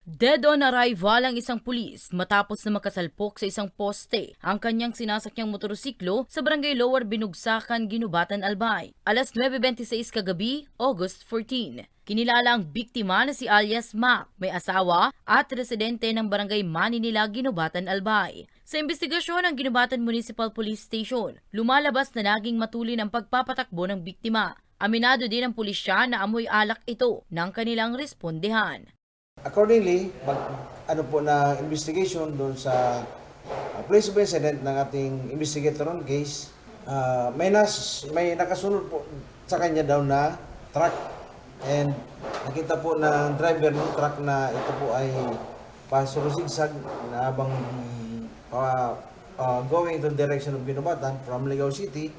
Dead on arrival ang isang pulis matapos na makasalpok sa isang poste ang kanyang sinasakyang motorsiklo sa Barangay Lower Binugsakan, Ginubatan, Albay. Alas 9:26 kagabi, August 14. Kinilala ang biktima na si alias Mac, may asawa at residente ng Barangay Maninila, Ginubatan, Albay. Sa investigasyon ng Ginubatan Municipal Police Station, lumalabas na naging matulin ang pagpapatakbo ng biktima. Aminado din ang pulisya na amoy alak ito ng kanilang respondehan. Accordingly, ano po na investigation doon sa place of incident ng ating investigator on case, may nakasunod po sa kanya daw na truck, and nakita po ng driver ng truck na ito po ay pasurusigsag na habang going to the direction of Ginubatan from Ligao City.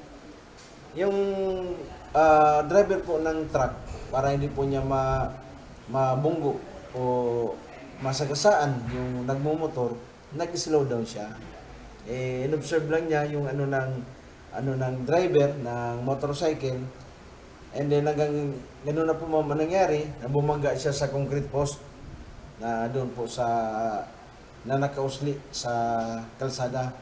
Yung driver po ng truck, para hindi po niya mabunggo o masagasaan yung nagmumotor, nag-slow down siya. In-observe lang niya yung ano ng driver ng motorcycle, and then hanggang ganoon na po nangyari, na bumangga siya sa concrete post na doon po na nakausli sa kalsada.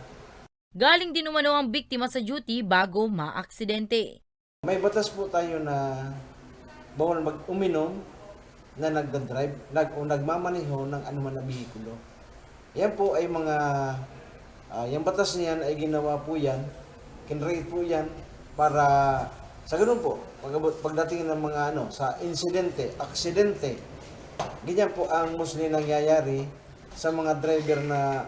Galing din umano ang biktima sa duty bago maaksidente. May batas po tayo na bawal uminom na nagdadrive o nagmamaneho ng anuman na bihikulo. Yan po ay yung batas niyan ay ginawa po yan, kinrate po yan para sa ganun po, pagdating ng mga sa aksidente, ganyan po ang mostly nangyayari sa mga driver na,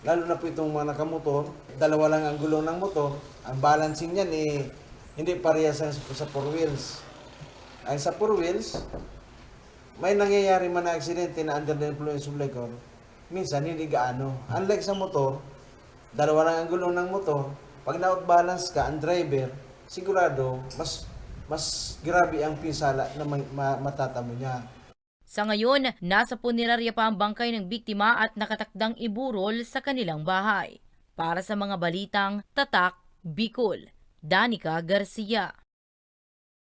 lalo na po itong mga nakamotor, dalawa lang ang gulong ng motor, ang balancing niyan hindi parehas sa four wheels. Ang sa four wheels, may nangyayari man na aksidente na under the influence of liquor, minsan hindi gaano. Unlike sa motor, dalawa lang ang gulong ng motor, pag na-outbalance ka, ang driver, sigurado, mas grabe ang pinsala na matatamo niya. Sa ngayon, nasa punerarya pa ang bangkay ng biktima at nakatakdang iburol sa kanilang bahay. Para sa mga balitang Tatak, Bicol, Danica Garcia.